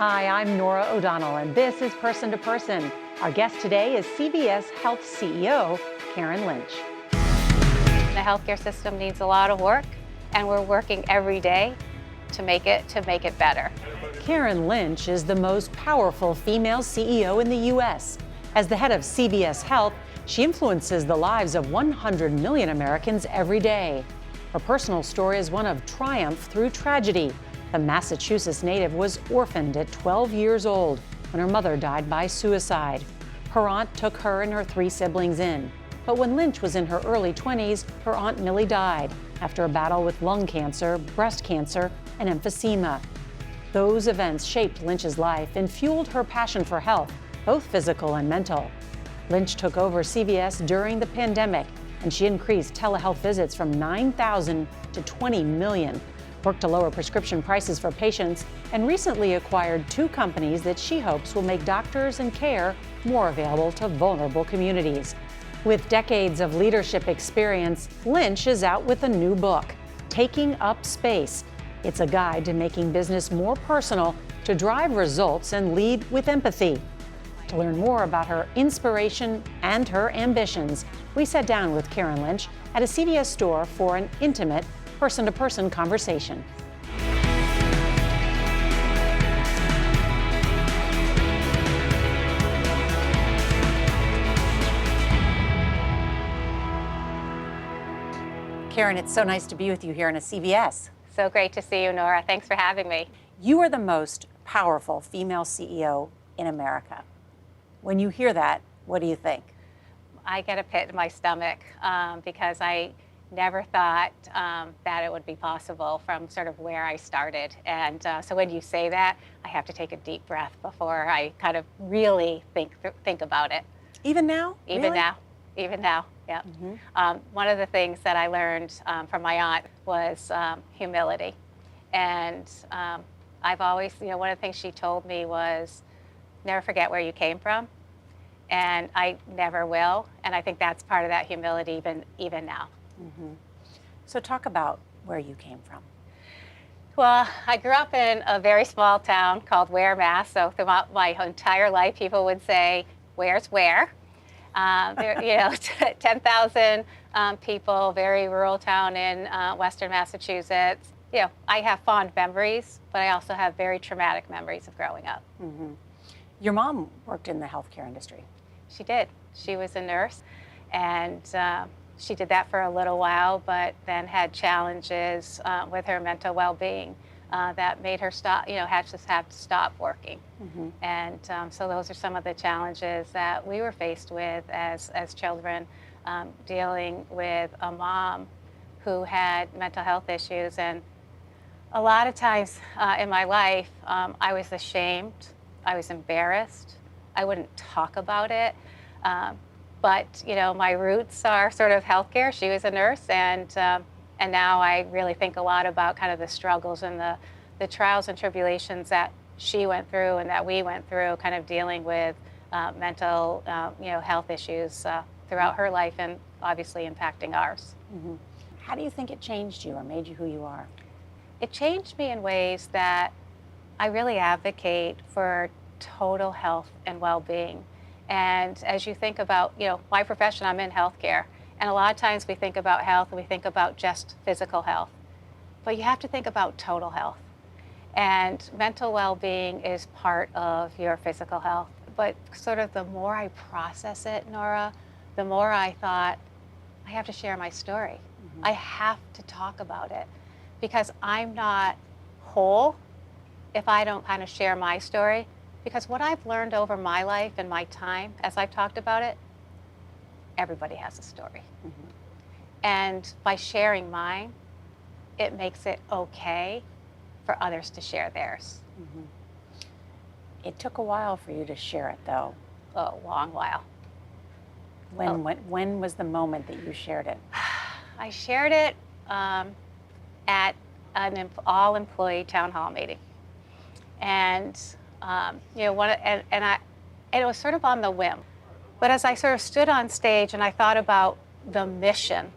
Hi, I'm Norah O'Donnell, and this is Person to Person. Our guest today is CBS Health CEO, Karen Lynch. The healthcare system needs a lot of work, and we're working every day to make it better. Karen Lynch is the most powerful female CEO in the U.S. As the head of CBS Health, she influences the lives of 100 million Americans every day. Her personal story is one of triumph through tragedy. The Massachusetts native was orphaned at 12 years old when her mother died by suicide. Her aunt took her and her 3 siblings in. But when Lynch was in her early 20s, her Aunt Millie died after a battle with lung cancer, breast cancer, and emphysema. Those events shaped Lynch's life and fueled her passion for health, both physical and mental. Lynch took over CBS during the pandemic, and she increased telehealth visits from 9,000 to 20 million, worked to lower prescription prices for patients, and recently acquired 2 companies that she hopes will make doctors and care more available to vulnerable communities. With decades of leadership experience, Lynch is out with a new book, Taking Up Space. It's a guide to making business more personal, to drive results and lead with empathy. To learn more about her inspiration and her ambitions, we sat down with Karen Lynch at a CVS store for an intimate person-to-person conversation. Karen, it's so nice to be with you here in a CVS. So great to see you, Nora. Thanks for having me. You are the most powerful female CEO in America. When you hear that, what do you think? I get a pit in my stomach because I never thought that it would be possible from sort of where I started. And so when you say that, I have to take a deep breath before I kind of really think about it. Even now? Even now, yeah. Mm-hmm. One of the things that I learned from my aunt was humility. And I've always, one of the things she told me was, never forget where you came from. And I never will. And I think that's part of that humility even now. Mm-hmm. So talk about where you came from. Well, I grew up in a very small town called Ware, Mass. So throughout my entire life, people would say, "Where's Ware?" 10,000 people, very rural town in Western Massachusetts. I have fond memories, but I also have very traumatic memories of growing up. Mm-hmm. Your mom worked in the healthcare industry. She did. She was a nurse, and she did that for a little while, but then had challenges with her mental well-being that made her stop. Had to stop working. Mm-hmm. And so those are some of the challenges that we were faced with as children, dealing with a mom who had mental health issues. And a lot of times in my life, I was ashamed. I was embarrassed. I wouldn't talk about it. But my roots are sort of healthcare. She was a nurse, and now I really think a lot about kind of the struggles and the trials and tribulations that she went through and that we went through, kind of dealing with mental health issues throughout her life, and obviously impacting ours. Mm-hmm. How do you think it changed you or made you who you are? It changed me in ways that I really advocate for total health and well-being. And as you think about, my profession, I'm in healthcare, and a lot of times we think about health and we think about just physical health, but you have to think about total health. And mental well-being is part of your physical health. But sort of the more I process it, Nora, the more I thought, I have to share my story. Mm-hmm. I have to talk about it, because I'm not whole if I don't kind of share my story. Because what I've learned over my life and my time, as I've talked about it, everybody has a story. Mm-hmm. And by sharing mine, it makes it okay for others to share theirs. Mm-hmm. It took a while for you to share it, though. A long while. When was the moment that you shared it? I shared it at an all-employee town hall meeting. And it was sort of on the whim. But as I sort of stood on stage and I thought about the mission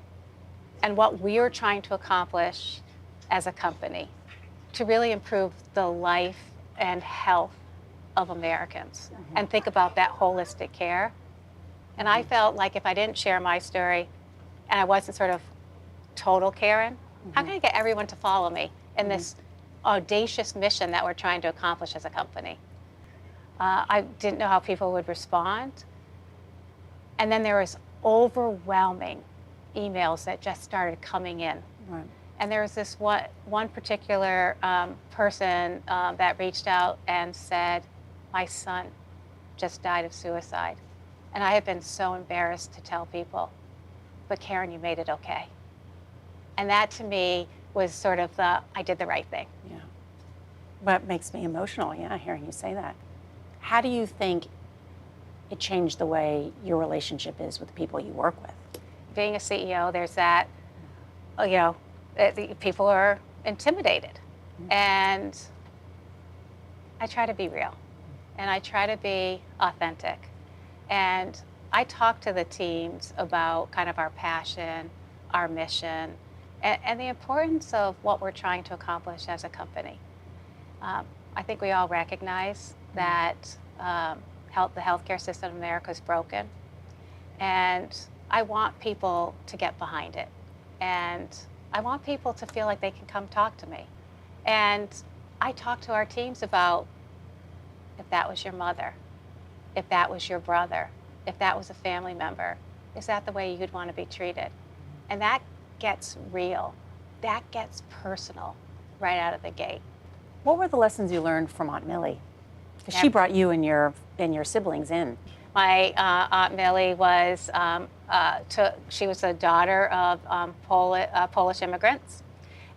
and what we were trying to accomplish as a company to really improve the life and health of Americans and think about that holistic care. And I felt like if I didn't share my story and I wasn't sort of total Karen, how can I get everyone to follow me in this audacious mission that we're trying to accomplish as a company? I didn't know how people would respond. And then there was overwhelming emails that just started coming in. Right. And there was this one particular person that reached out and said, my son just died of suicide. And I had been so embarrassed to tell people, but Karen, you made it okay. And that to me was sort of I did the right thing. Yeah. That makes me emotional, hearing you say that. How do you think it changed the way your relationship is with the people you work with? Being a CEO, there's that, people are intimidated. And I try to be real. And I try to be authentic. And I talk to the teams about kind of our passion, our mission, and the importance of what we're trying to accomplish as a company. I think we all recognize that the healthcare system in America is broken. And I want people to get behind it. And I want people to feel like they can come talk to me. And I talk to our teams about if that was your mother, if that was your brother, if that was a family member, is that the way you'd want to be treated? And that gets real. That gets personal right out of the gate. What were the lessons you learned from Aunt Millie? Because she brought you and your siblings in. My Aunt Millie was, she was a daughter of Polish immigrants,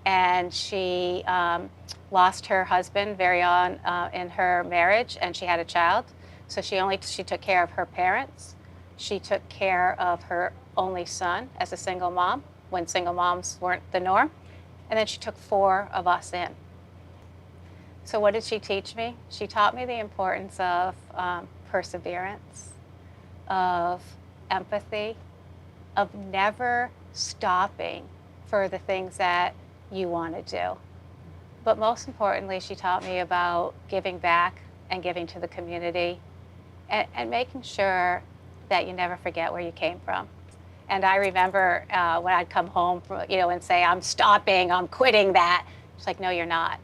and she lost her husband very on in her marriage, and she had a child. So she took care of her parents. She took care of her only son as a single mom when single moms weren't the norm. And then she took 4 of us in. So what did she teach me? She taught me the importance of perseverance, of empathy, of never stopping for the things that you want to do. But most importantly, she taught me about giving back and giving to the community and making sure that you never forget where you came from. And I remember when I'd come home and say, I'm stopping, I'm quitting that. She's like, no, you're not.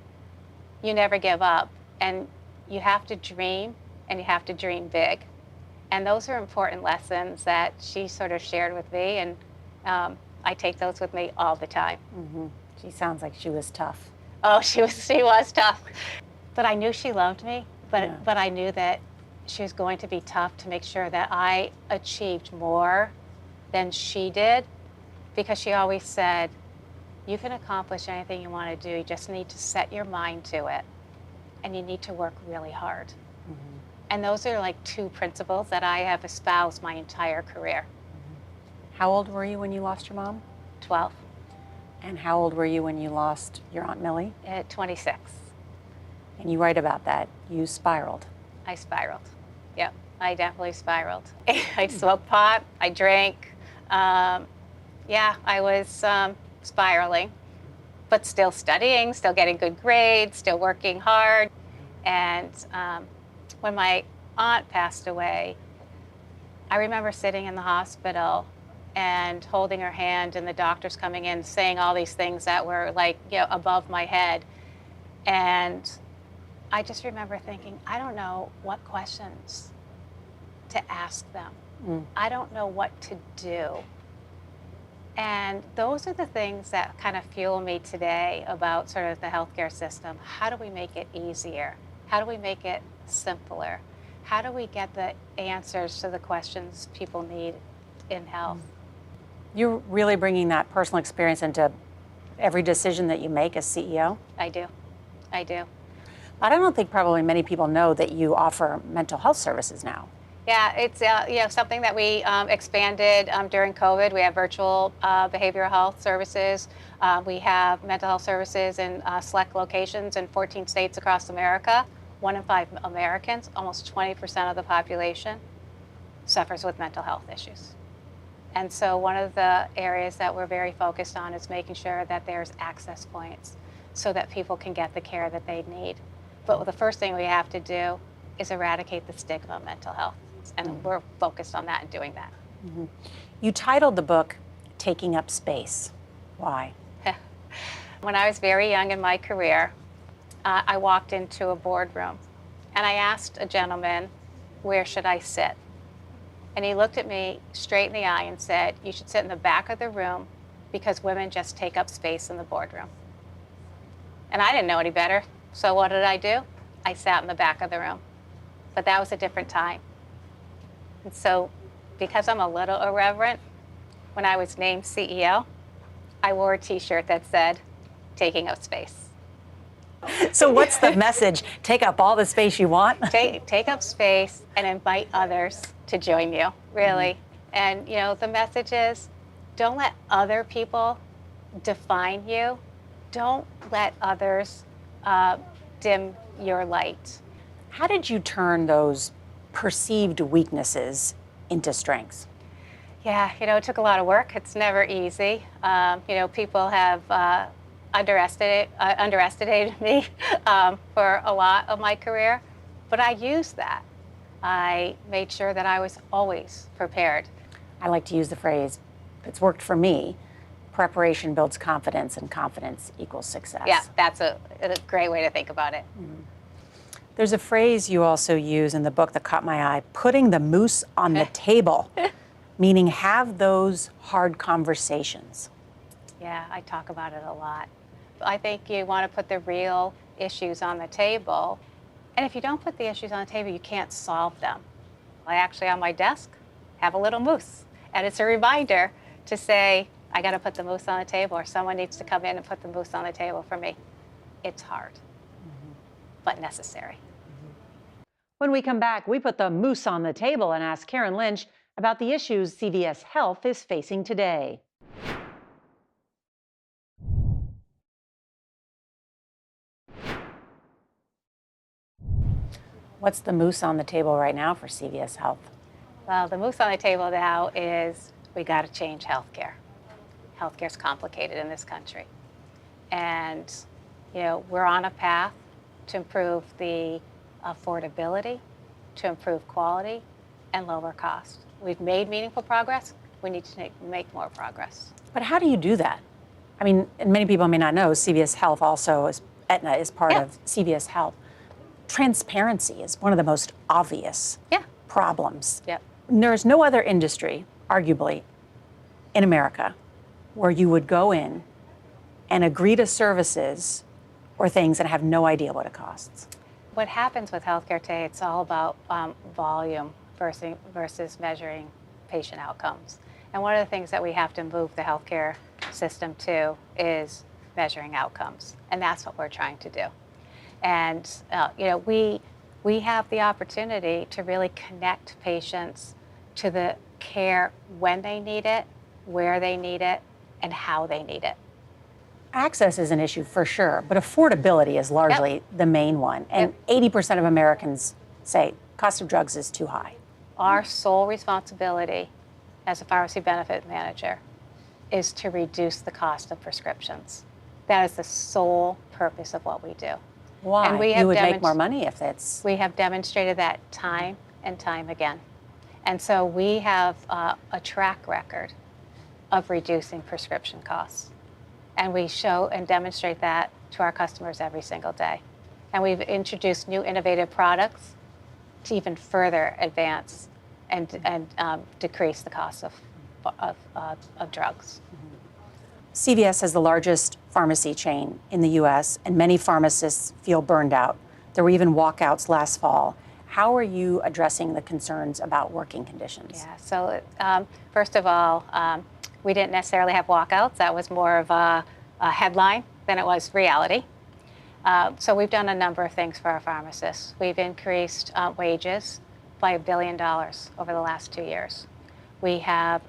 You never give up. And you have to dream, and you have to dream big. And those are important lessons that she sort of shared with me, and I take those with me all the time. Mm-hmm. She sounds like she was tough. Oh, she was tough. But I knew she loved me, but I knew that she was going to be tough to make sure that I achieved more than she did, because she always said, you can accomplish anything you want to do, you just need to set your mind to it, and you need to work really hard. Mm-hmm. And those are like 2 principles that I have espoused my entire career. Mm-hmm. How old were you when you lost your mom? 12. And how old were you when you lost your Aunt Millie? At 26. And you write about that. You spiraled. I spiraled. Yep, I definitely spiraled. I smoked pot, I drank. I was spiraling, but still studying, still getting good grades, still working hard. And when my aunt passed away, I remember sitting in the hospital and holding her hand, and the doctors coming in saying all these things that were like, above my head. And I just remember thinking, I don't know what questions to ask them. I don't know what to do. And those are the things that kind of fuel me today about sort of the healthcare system. How do we make it easier? How do we make it simpler? How do we get the answers to the questions people need in health? You're really bringing that personal experience into every decision that you make as CEO? I do. But I don't think probably many people know that you offer mental health services now. Yeah, it's something that we expanded during COVID. We have virtual behavioral health services. We have mental health services in select locations in 14 states across America. 1 in 5 Americans, almost 20% of the population, suffers with mental health issues. And so one of the areas that we're very focused on is making sure that there's access points so that people can get the care that they need. But the first thing we have to do is eradicate the stigma of mental health. And we're focused on that and doing that. You titled the book, Taking Up Space. Why? When I was very young in my career, I walked into a boardroom and I asked a gentleman, where should I sit? And he looked at me straight in the eye and said, you should sit in the back of the room because women just take up space in the boardroom. And I didn't know any better. So what did I do? I sat in the back of the room. But that was a different time. And so because I'm a little irreverent, when I was named CEO, I wore a t-shirt that said, taking up space. So what's the message? Take up all the space you want? Take up space and invite others to join you, really. And you know, the message is, don't let other people define you. Don't let others dim your light. How did you turn those perceived weaknesses into strengths? Yeah, you know, it took a lot of work. It's never easy. You know, people have underestimated me for a lot of my career, but I used that. I made sure that I was always prepared. I like to use the phrase, it's worked for me, preparation builds confidence and confidence equals success. Yeah, that's a great way to think about it. There's a phrase you also use in the book that caught my eye, putting the moose on the table, meaning have those hard conversations. Yeah, I talk about it a lot. I think you want to put the real issues on the table. And if you don't put the issues on the table, you can't solve them. I actually, on my desk, have a little moose. And it's a reminder to say, I got to put the moose on the table, or someone needs to come in and put the moose on the table for me. It's hard, but necessary. When we come back, we put the moose on the table and ask Karen Lynch about the issues CVS Health is facing today. What's the moose on the table right now for CVS Health? Well, the moose on the table now is we got to change healthcare. Healthcare's complicated in this country. And, you know, we're on a path to improve the affordability, to improve quality, and lower cost. We've made meaningful progress. We need to make more progress. But how do you do that? I mean, and many people may not know, CVS Health also is, Aetna is part of CVS Health. Transparency is one of the most obvious problems. There's no other industry, arguably, in America where you would go in and agree to services or things and have no idea what it costs. What happens with healthcare today, it's all about volume versus measuring patient outcomes. And one of the things that we have to move the healthcare system to is measuring outcomes. And that's what we're trying to do. And you know, we have the opportunity to really connect patients to the care when they need it, where they need it, and how they need it. Access is an issue for sure, but affordability is largely the main one. And 80% of Americans say cost of drugs is too high. Our sole responsibility as a pharmacy benefit manager is to reduce the cost of prescriptions. That is the sole purpose of what we do. Why? And you would make more money if it's... We have demonstrated that time and time again. And so we have a track record of reducing prescription costs. And we show and demonstrate that to our customers every single day. And we've introduced new innovative products to even further advance and decrease the cost of drugs. CVS has the largest pharmacy chain in the U.S., and many pharmacists feel burned out. There were even walkouts last fall. How are you addressing the concerns about working conditions? Yeah, so first of all, we didn't necessarily have walkouts. That was more of a headline than it was reality. So we've done a number of things for our pharmacists. We've increased wages by $1 billion over the last 2 years. We have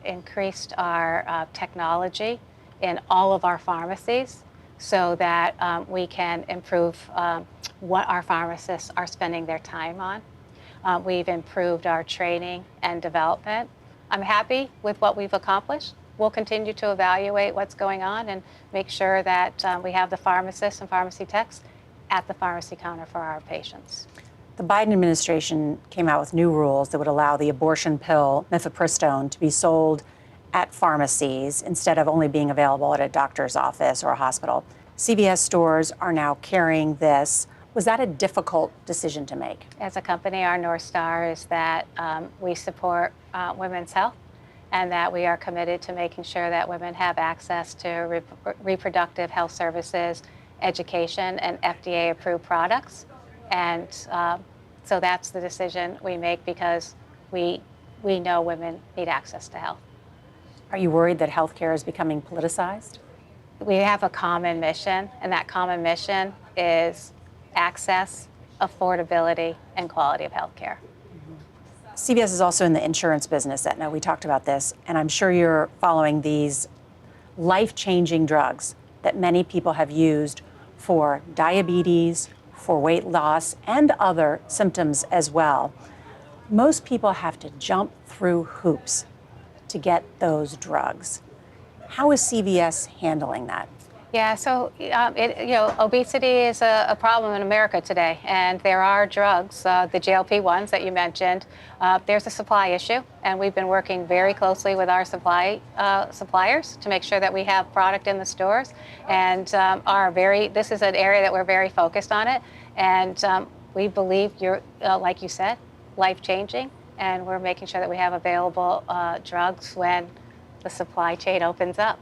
increased our technology in all of our pharmacies so that we can improve what our pharmacists are spending their time on. We've improved our training and development. I'm happy with what we've accomplished. We'll continue to evaluate what's going on and make sure that we have the pharmacists and pharmacy techs at the pharmacy counter for our patients. The Biden administration came out with new rules that would allow the abortion pill mifepristone to be sold at pharmacies instead of only being available at a doctor's office or a hospital. CVS stores are now carrying this. Was that a difficult decision to make? As a company, our North Star is that we support women's health and that we are committed to making sure that women have access to reproductive health services, education, and FDA-approved products. And so that's the decision we make because we know women need access to health. Are you worried that healthcare is becoming politicized? We have a common mission, and that common mission is access, affordability, and quality of healthcare. CBS is also in the insurance business, Aetna. We talked about this, and I'm sure you're following these life-changing drugs that many people have used for diabetes, for weight loss, and other symptoms as well. Most people have to jump through hoops to get those drugs. How is CVS handling that? Yeah, so obesity is a problem in America today, and there are drugs, the GLP-1s that you mentioned. There's a supply issue, and we've been working very closely with our suppliers to make sure that we have product in the stores, and this is an area that we're very focused on it, and we believe like you said, life-changing, and we're making sure that we have available drugs when the supply chain opens up.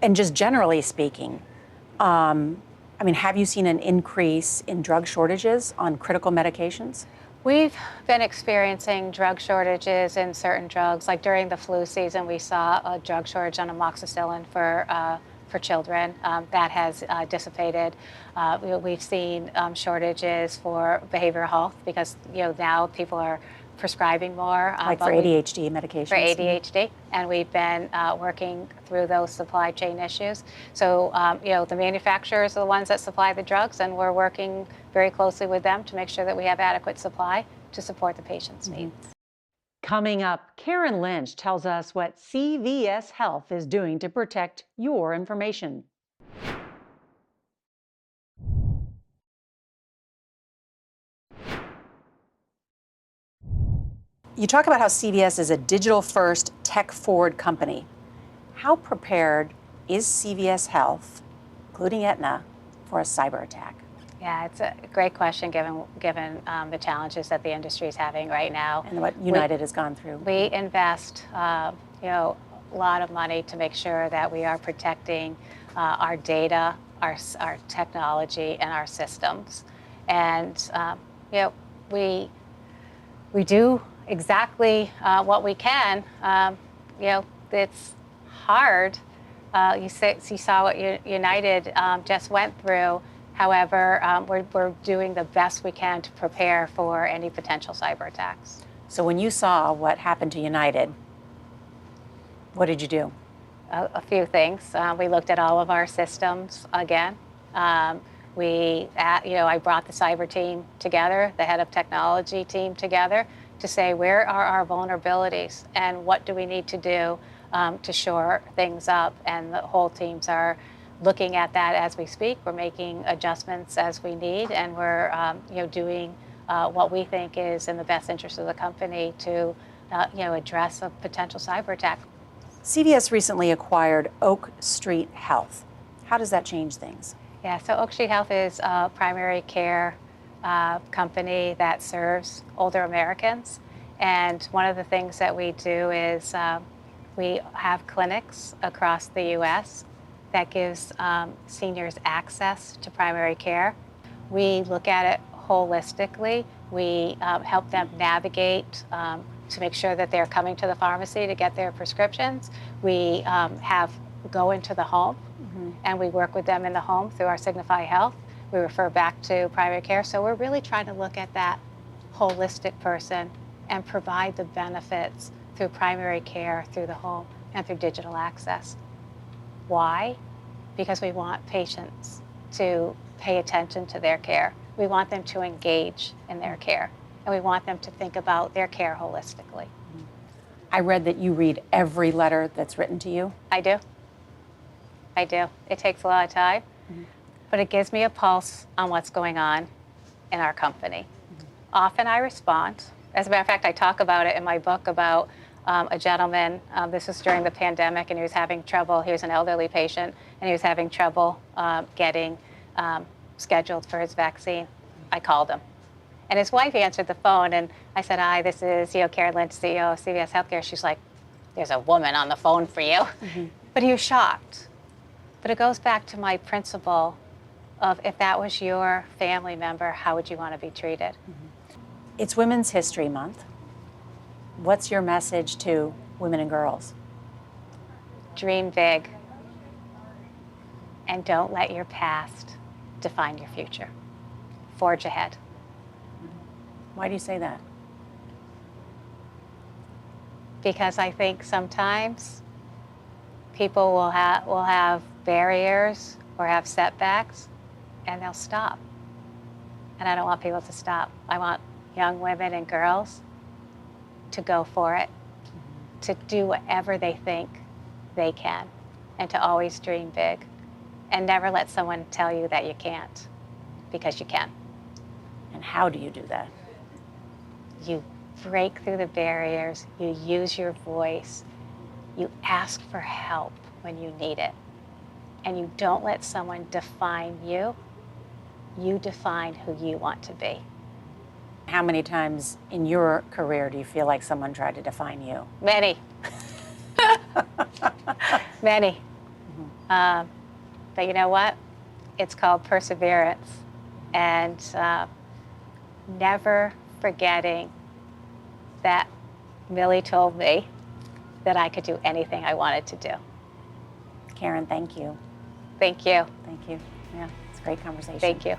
And just generally speaking, have you seen an increase in drug shortages on critical medications? We've been experiencing drug shortages in certain drugs. Like during the flu season, we saw a drug shortage on amoxicillin for children. That has dissipated. We've seen shortages for behavioral health because now people are prescribing more. Like for ADHD medications? For ADHD, and we've been working through those supply chain issues. So, the manufacturers are the ones that supply the drugs, and we're working very closely with them to make sure that we have adequate supply to support the patient's needs. Coming up, Karen Lynch tells us what CVS Health is doing to protect your information. You talk about how CVS is a digital-first, tech-forward company. How prepared is CVS Health, including Aetna, for a cyber attack? Yeah, it's a great question given the challenges that the industry is having right now. And what United has gone through. We invest a lot of money to make sure that we are protecting our data, our technology, and our systems. And we do exactly what we can. It's hard. You saw what United just went through. However, we're doing the best we can to prepare for any potential cyber attacks. So when you saw what happened to United, what did you do? A few things. We looked at all of our systems again. I brought the cyber team together, the head of technology team together, to say where are our vulnerabilities and what do we need to do to shore things up. And the whole teams are looking at that as we speak. We're making adjustments as we need, and we're doing what we think is in the best interest of the company to address a potential cyber attack. CVS recently acquired Oak Street Health. How does that change things? Yeah, so Oak Street Health is a primary care company that serves older Americans. And one of the things that we do is we have clinics across the U.S. that gives seniors access to primary care. We look at it holistically. We help them navigate to make sure that they're coming to the pharmacy to get their prescriptions. We go into the home, and we work with them in the home through our Signify Health. We refer back to primary care. So we're really trying to look at that holistic person and provide the benefits through primary care, through the home, and through digital access. Why? Because we want patients to pay attention to their care. We want them to engage in their care, and we want them to think about their care holistically. I read that you read every letter that's written to you. I do. It takes a lot of time. but it gives me a pulse on what's going on in our company. Often I respond. As a matter of fact, I talk about it in my book about a gentleman, this was during the pandemic, and he was having trouble. He was an elderly patient, and he was having trouble getting scheduled for his vaccine. I called him. And his wife answered the phone, and I said, hi, this is Karen Lynch, CEO of CVS Healthcare. She's like, there's a woman on the phone for you. But he was shocked. But it goes back to my principle of if that was your family member, how would you want to be treated? It's Women's History Month. What's your message to women and girls? Dream big, and don't let your past define your future. Forge ahead. Why do you say that? Because I think sometimes people will have barriers or have setbacks, and they'll stop. And I don't want people to stop. I want young women and girls to go for it, to do whatever they think they can, and to always dream big, and never let someone tell you that you can't, because you can. And how do you do that? You break through the barriers, you use your voice, you ask for help when you need it, and you don't let someone define you. You define who you want to be. How many times in your career do you feel like someone tried to define you? Many. Many. But you know what? It's called perseverance, and never forgetting that Millie told me that I could do anything I wanted to do. Karen, thank you. Thank you. Thank you. Yeah, it's a great conversation. Thank you.